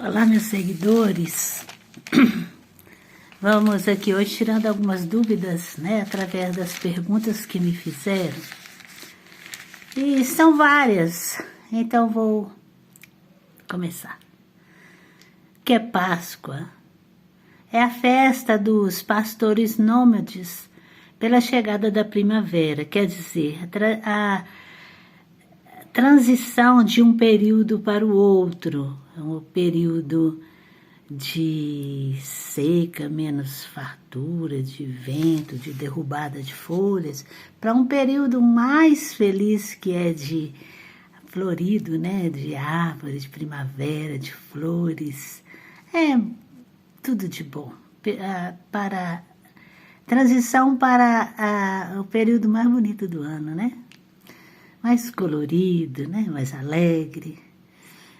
Olá, meus seguidores. Vamos aqui hoje tirando algumas dúvidas, né, através das perguntas que me fizeram. E são várias, então vou começar. O que é Páscoa? É a festa dos pastores nômades pela chegada da primavera, quer dizer, a transição de um período para o outro, um período de seca, menos fartura, de vento, de derrubada de folhas, para um período mais feliz que é de florido, né, de árvores, de primavera, de flores, tudo de bom, para transição para o período mais bonito do ano, né? Mais colorido, né? Mais alegre.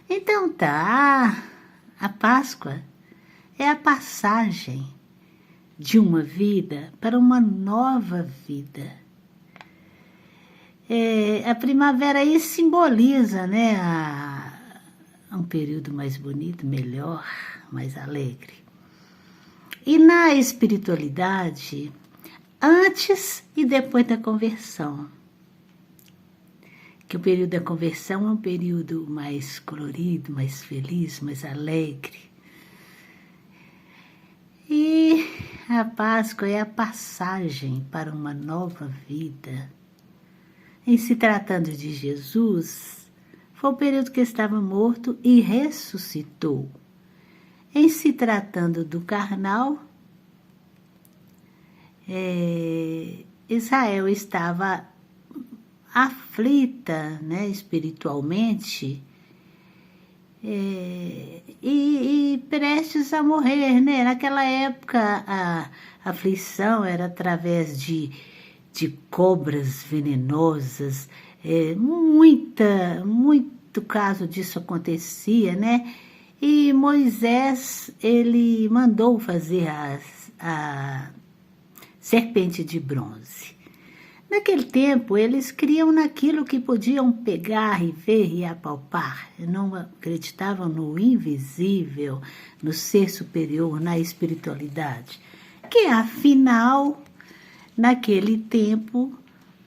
Então tá, a Páscoa é a passagem de uma vida para uma nova vida. A primavera aí simboliza, né, um período mais bonito, melhor, mais alegre. E na espiritualidade, antes e depois da conversão, que o período da conversão é um período mais colorido, mais feliz, mais alegre. E a Páscoa é a passagem para uma nova vida. Em se tratando de Jesus, foi o período que estava morto e ressuscitou. Em se tratando do carnal, Israel estava aflita, né, espiritualmente, e prestes a morrer, né? Naquela época a aflição era através de cobras venenosas, muito caso disso acontecia, né? E Moisés, ele mandou fazer a serpente de bronze. Naquele tempo, eles criam naquilo que podiam pegar e ver e apalpar. Não acreditavam no invisível, no ser superior, na espiritualidade. Que, afinal, naquele tempo,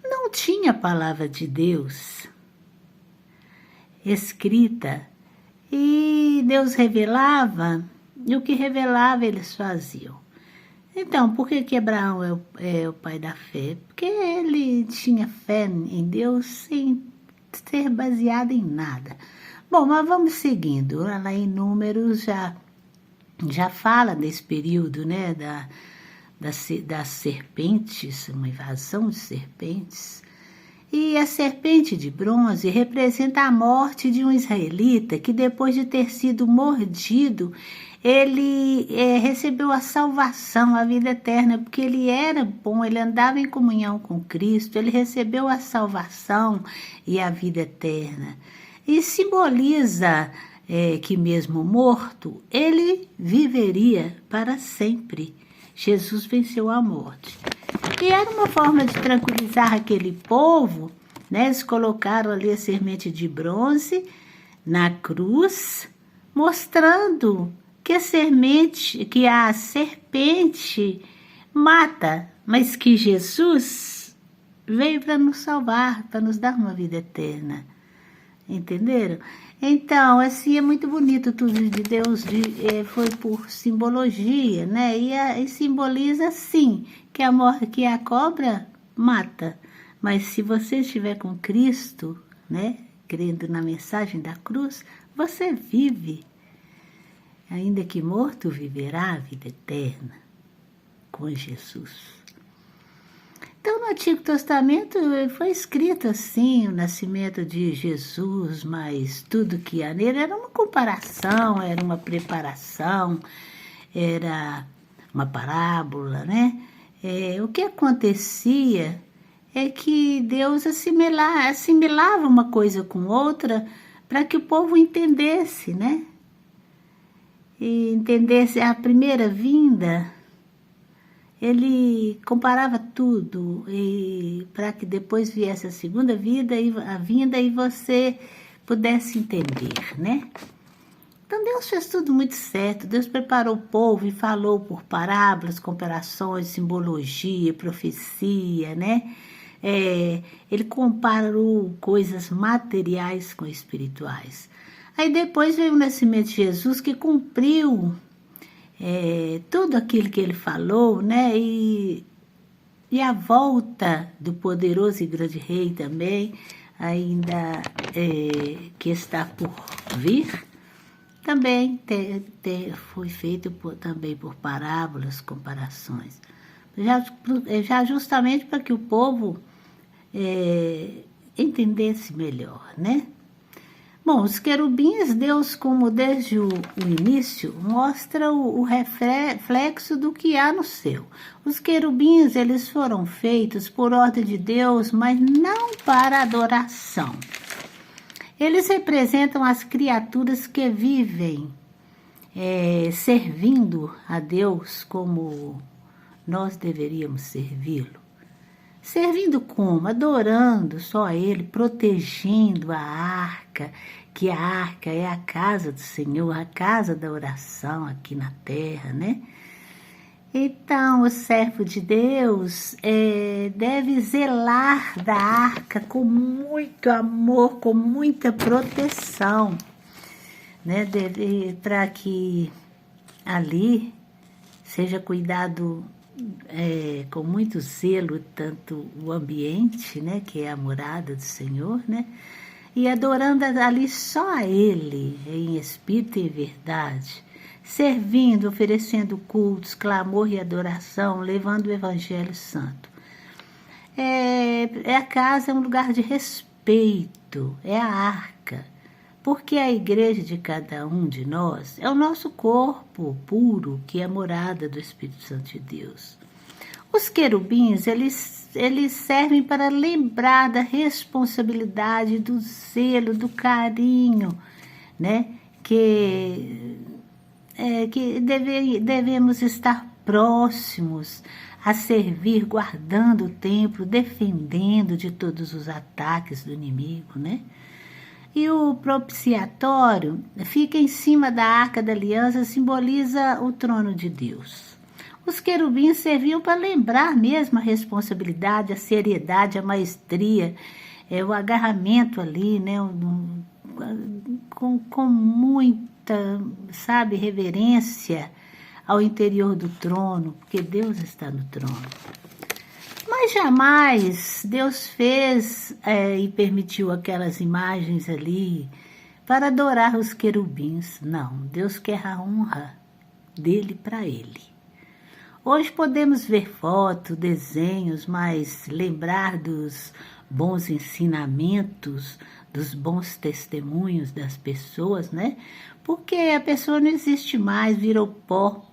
não tinha a palavra de Deus escrita. E Deus revelava, e o que revelava eles faziam. Então, por que Abraão é o pai da fé? Porque ele tinha fé em Deus sem ser baseado em nada. Bom, mas vamos seguindo. Lá em Números já fala desse período, né, das serpentes, uma invasão de serpentes. E a serpente de bronze representa a morte de um israelita que, depois de ter sido mordido, ele recebeu a salvação, a vida eterna, porque ele era bom, ele andava em comunhão com Cristo, ele recebeu a salvação e a vida eterna. E simboliza que mesmo morto, ele viveria para sempre. Jesus venceu a morte. E era uma forma de tranquilizar aquele povo, né? Eles colocaram ali a semente de bronze na cruz, mostrando que a serpente mata, mas que Jesus veio para nos salvar, para nos dar uma vida eterna. Entenderam? Então, assim, é muito bonito tudo de Deus, foi por simbologia, né? E simboliza, sim, que a cobra mata. Mas se você estiver com Cristo, né, crendo na mensagem da cruz, você vive. Ainda que morto, viverá a vida eterna com Jesus. Então, no Antigo Testamento foi escrito assim, o nascimento de Jesus, mas tudo que há nele era uma comparação, era uma preparação, era uma parábola, né? O que acontecia é que Deus assimilava uma coisa com outra para que o povo entendesse, né? E entendesse a primeira vinda. Ele comparava tudo para que depois viesse a segunda vinda e você pudesse entender, né? Então Então Deus fez tudo muito certo. Deus preparou o povo e falou por parábolas, comparações, simbologia, profecia, né? Ele comparou coisas materiais com espirituais. Aí depois veio o nascimento de Jesus, que cumpriu tudo aquilo que ele falou, né? E a volta do poderoso e grande rei também, ainda que está por vir, também foi feito também por parábolas, comparações. Já justamente para que o povo entendesse melhor, né? Bom, os querubins, Deus, como desde o início, mostra o reflexo do que há no céu. Os querubins, eles foram feitos por ordem de Deus, mas não para adoração. Eles representam as criaturas que vivem servindo a Deus como nós deveríamos servi-lo. Servindo como? Adorando só a Ele, protegendo a arca, que a arca é a casa do Senhor, a casa da oração aqui na terra, né? Então, o servo de Deus deve zelar da arca com muito amor, com muita proteção, né? Para que ali seja cuidado com muito zelo, tanto o ambiente, né, que é a morada do Senhor, né, e adorando ali só a Ele, em espírito e em verdade, servindo, oferecendo cultos, clamor e adoração, levando o Evangelho Santo. A casa é um lugar de respeito, é a arca, porque a igreja de cada um de nós é o nosso corpo puro, que é a morada do Espírito Santo de Deus. Os querubins, eles servem para lembrar da responsabilidade, do zelo, do carinho, né? Que devemos estar próximos a servir, guardando o templo, defendendo de todos os ataques do inimigo, né? E o propiciatório fica em cima da arca da aliança, simboliza o trono de Deus. Os querubins serviam para lembrar mesmo a responsabilidade, a seriedade, a maestria, o agarramento ali, né, com muita, reverência ao interior do trono, porque Deus está no trono. Mas jamais Deus fez e permitiu aquelas imagens ali para adorar os querubins. Não, Deus quer a honra dele para ele. Hoje podemos ver fotos, desenhos, mas lembrar dos bons ensinamentos, dos bons testemunhos das pessoas, né? Porque a pessoa não existe mais, virou pó,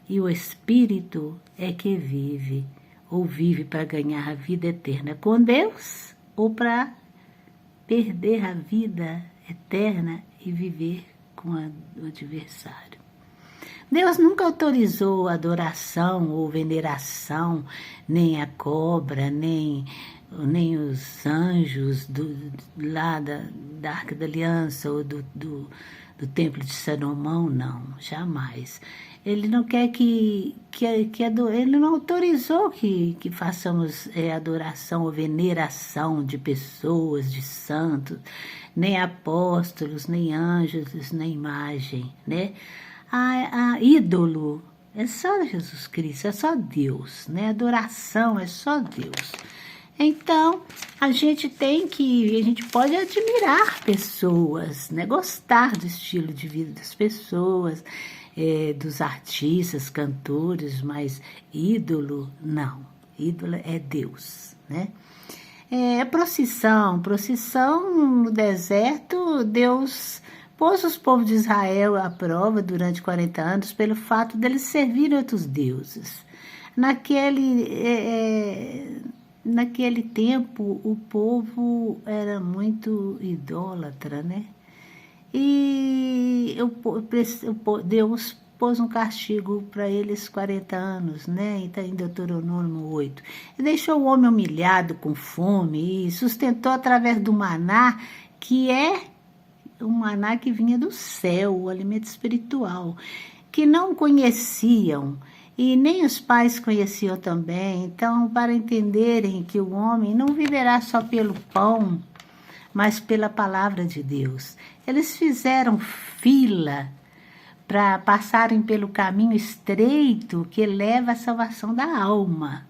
e o Espírito é que vive. Ou vive para ganhar a vida eterna com Deus, ou para perder a vida eterna e viver com o adversário. Deus nunca autorizou adoração ou veneração, nem a cobra, nem os anjos lá da Arca da Aliança ou do Templo de Salomão, não, jamais. Ele não quer ele não autorizou que façamos adoração ou veneração de pessoas, de santos, nem apóstolos, nem anjos, nem imagem, né? A ídolo é só Jesus Cristo, é só Deus, né? Adoração é só Deus. Então, a gente pode admirar pessoas, né? Gostar do estilo de vida das pessoas, dos artistas, cantores, mas ídolo, não. Ídolo é Deus, né? Procissão no deserto, Deus pôs os povos de Israel à prova durante 40 anos pelo fato deles servirem outros deuses. Naquele tempo, o povo era muito idólatra, né? E Deus pôs um castigo para eles 40 anos, né? Então, em Deuteronômio 8. E deixou o homem humilhado, com fome, e sustentou através do maná, que é um maná que vinha do céu, o alimento espiritual, que não conheciam e nem os pais conheciam também. Então, para entenderem que o homem não viverá só pelo pão, mas pela palavra de Deus. Eles fizeram fila para passarem pelo caminho estreito que leva à salvação da alma.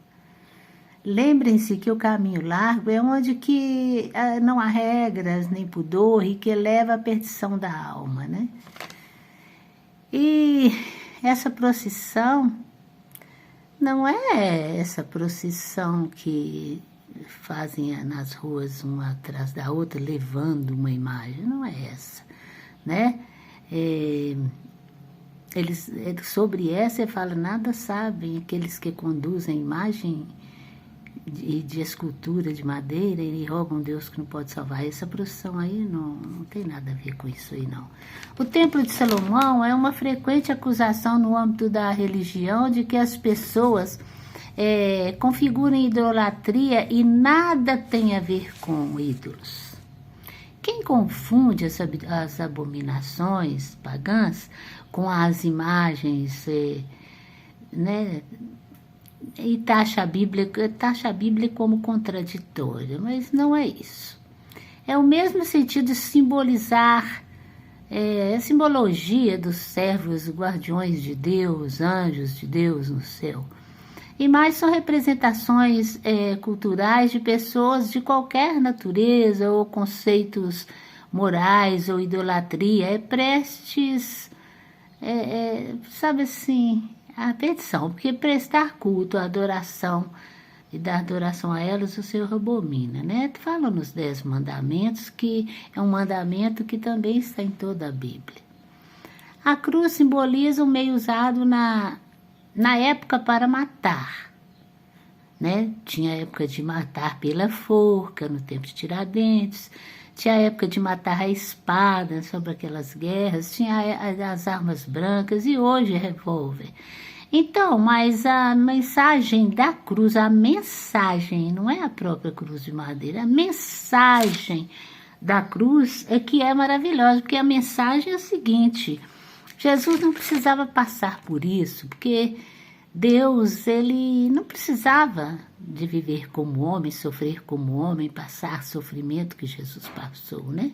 Lembrem-se que o caminho largo é onde que não há regras nem pudor e que leva à perdição da alma, né? E essa procissão não é essa procissão que fazem nas ruas uma atrás da outra, levando uma imagem, não é essa, né? Eles, sobre essa, ele fala, nada sabem aqueles que conduzem imagem de escultura de madeira e rogam a Deus que não pode salvar. Essa procissão aí não tem nada a ver com isso aí, não. O Templo de Salomão é uma frequente acusação no âmbito da religião de que as pessoas configuram idolatria e nada tem a ver com ídolos. Quem confunde as abominações pagãs com as imagens, né, e taxa a Bíblia como contraditória, mas não é isso. É o mesmo sentido de simbolizar, a simbologia dos servos guardiões de Deus, anjos de Deus no céu. Imagens são representações culturais de pessoas de qualquer natureza ou conceitos morais ou idolatria. Sabe assim, a petição, porque prestar culto, a adoração e dar adoração a elas o Senhor abomina, né? Fala nos 10 mandamentos, que é um mandamento que também está em toda a Bíblia. A cruz simboliza um meio usado na época para matar, né? Tinha a época de matar pela forca, no tempo de Tiradentes, tinha a época de matar a espada sobre aquelas guerras, tinha as armas brancas e hoje é revólver. Então, mas a mensagem da cruz, a mensagem, não é a própria cruz de madeira, a mensagem da cruz é que é maravilhosa, porque a mensagem é a seguinte: Jesus não precisava passar por isso, porque Deus, ele não precisava de viver como homem, sofrer como homem, passar sofrimento que Jesus passou, né?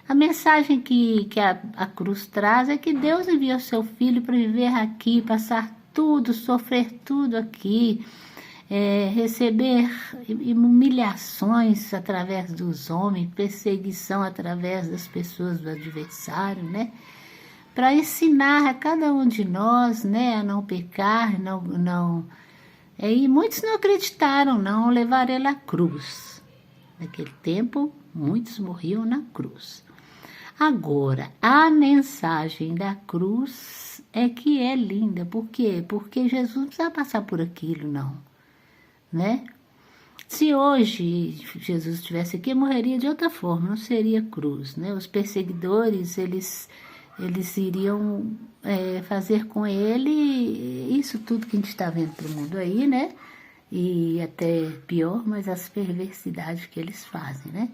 A mensagem que a cruz traz é que Deus enviou seu Filho para viver aqui, passar tudo, sofrer tudo aqui, receber humilhações através dos homens, perseguição através das pessoas do adversário, né? Para ensinar a cada um de nós, né, a não pecar, e muitos não acreditaram, não levaram ele à cruz. Naquele tempo, muitos morriam na cruz. Agora, a mensagem da cruz é que é linda. Por quê? Porque Jesus não precisa passar por aquilo, não, né? Se hoje Jesus estivesse aqui, morreria de outra forma, não seria cruz, né? Os perseguidores, eles iriam fazer com ele isso tudo que a gente está vendo para o mundo aí, né? E até pior, mas as perversidades que eles fazem, né?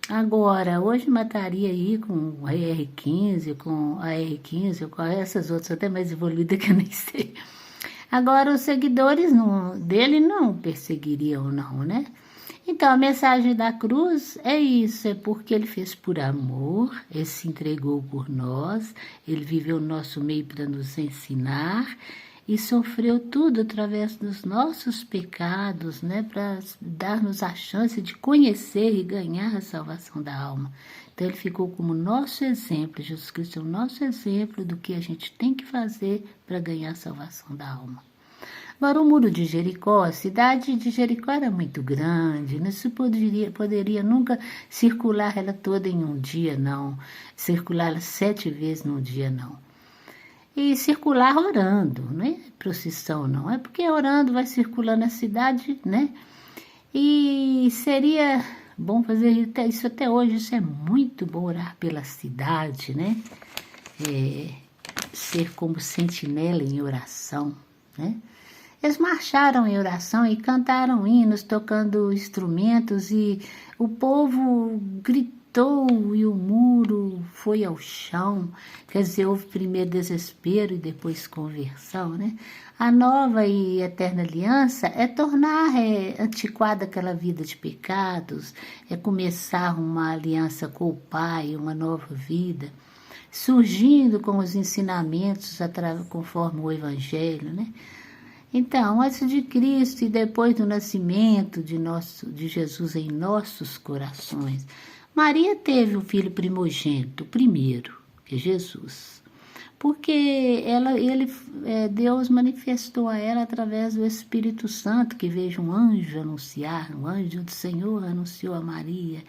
Agora, hoje mataria aí com o AR-15, com a R-15, ou com essas outras até mais evoluídas que eu nem sei. Agora, os seguidores dele não perseguiriam, não, né? Então, a mensagem da cruz é isso, é porque ele fez por amor, ele se entregou por nós, ele viveu no nosso meio para nos ensinar e sofreu tudo através dos nossos pecados, né, para dar-nos a chance de conhecer e ganhar a salvação da alma. Então, ele ficou como nosso exemplo, Jesus Cristo é o nosso exemplo do que a gente tem que fazer para ganhar a salvação da alma. Agora, o muro de Jericó, a cidade de Jericó era muito grande, não se poderia nunca circular ela toda em um dia, não. Circular ela 7 vezes num dia, não. E circular orando, não é procissão, não. É porque orando vai circulando a cidade, né? E seria bom fazer isso até hoje, isso é muito bom, orar pela cidade, né? Ser como sentinela em oração, né? Eles marcharam em oração e cantaram hinos, tocando instrumentos, e o povo gritou gritou e o muro foi ao chão. Quer dizer, houve primeiro desespero e depois conversão, né? A nova e eterna aliança é tornar antiquada aquela vida de pecados, é começar uma aliança com o Pai, uma nova vida, surgindo com os ensinamentos conforme o Evangelho, né? Então, antes de Cristo e depois do nascimento de Jesus em nossos corações, Maria teve o filho primogênito, o primeiro, que é Jesus. Porque Deus manifestou a ela através do Espírito Santo, que veio um anjo anunciar, um anjo do Senhor anunciou a Maria,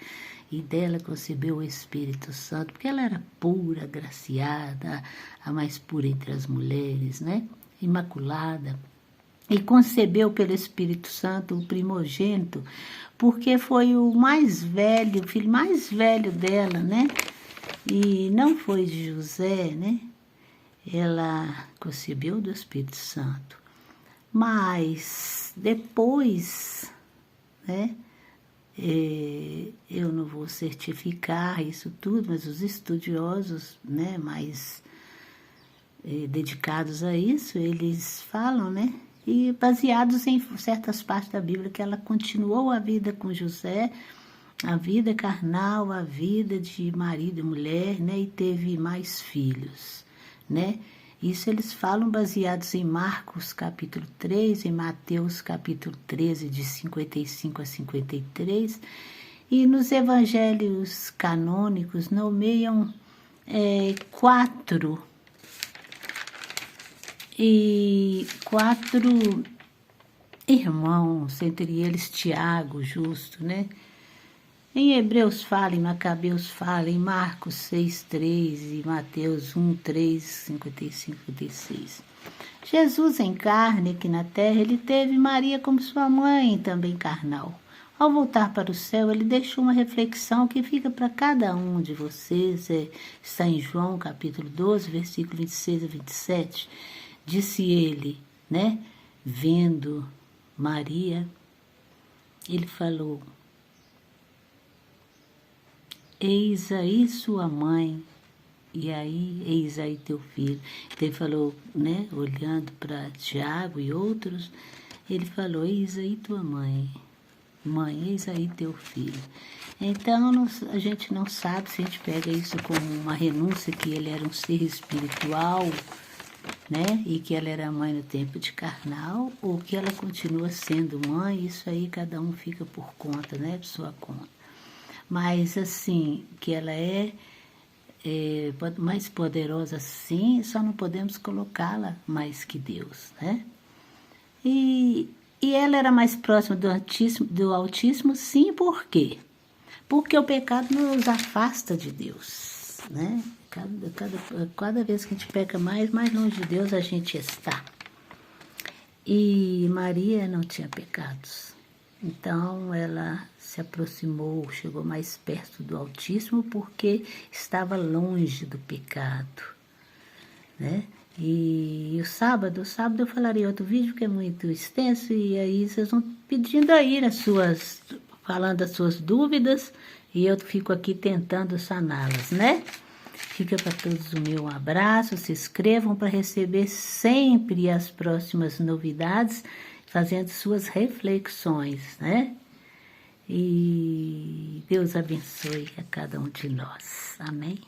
e dela concebeu o Espírito Santo, porque ela era pura, agraciada, a mais pura entre as mulheres, né? Imaculada. E concebeu pelo Espírito Santo o primogênito, porque foi o mais velho, o filho mais velho dela, né? E não foi de José, né? Ela concebeu do Espírito Santo. Mas depois, né? Eu não vou certificar isso tudo, mas os estudiosos, né? Mais dedicados a isso, eles falam, né? E baseados em certas partes da Bíblia, que ela continuou a vida com José, a vida carnal, a vida de marido e mulher, né? E teve mais filhos, né? Isso eles falam baseados em Marcos capítulo 3, em Mateus capítulo 13, de 55 a 53, e nos evangelhos canônicos nomeiam quatro irmãos, entre eles Tiago, justo, né? Em Hebreus fala, em Macabeus fala, em Marcos 6:3 e Mateus 1:3, 55, 56. Jesus em carne aqui na terra, ele teve Maria como sua mãe, também carnal. Ao voltar para o céu, ele deixou uma reflexão que fica para cada um de vocês, está em João capítulo 12, versículo 26 a 27. Disse ele, né, vendo Maria, ele falou: eis aí sua mãe, e aí, eis aí teu filho. Então ele falou, né, olhando para Tiago e outros, ele falou: eis aí tua mãe, eis aí teu filho. Então a gente não sabe se a gente pega isso como uma renúncia, que ele era um ser espiritual, né? E que ela era mãe no tempo de carnal, ou que ela continua sendo mãe. Isso aí cada um fica por conta, né? Por sua conta. Mas assim, que ela é mais poderosa, sim, só não podemos colocá-la mais que Deus, né? E ela era mais próxima do Altíssimo, sim, por quê? Porque o pecado nos afasta de Deus, né? Cada vez que a gente peca mais longe de Deus a gente está. E Maria não tinha pecados. Então ela se aproximou, chegou mais perto do Altíssimo porque estava longe do pecado, né? E o sábado eu falarei outro vídeo que é muito extenso, e aí vocês vão pedindo aí falando as suas dúvidas, e eu fico aqui tentando saná-las, né? Fica para todos o meu abraço, se inscrevam para receber sempre as próximas novidades, fazendo suas reflexões, né? E Deus abençoe a cada um de nós. Amém?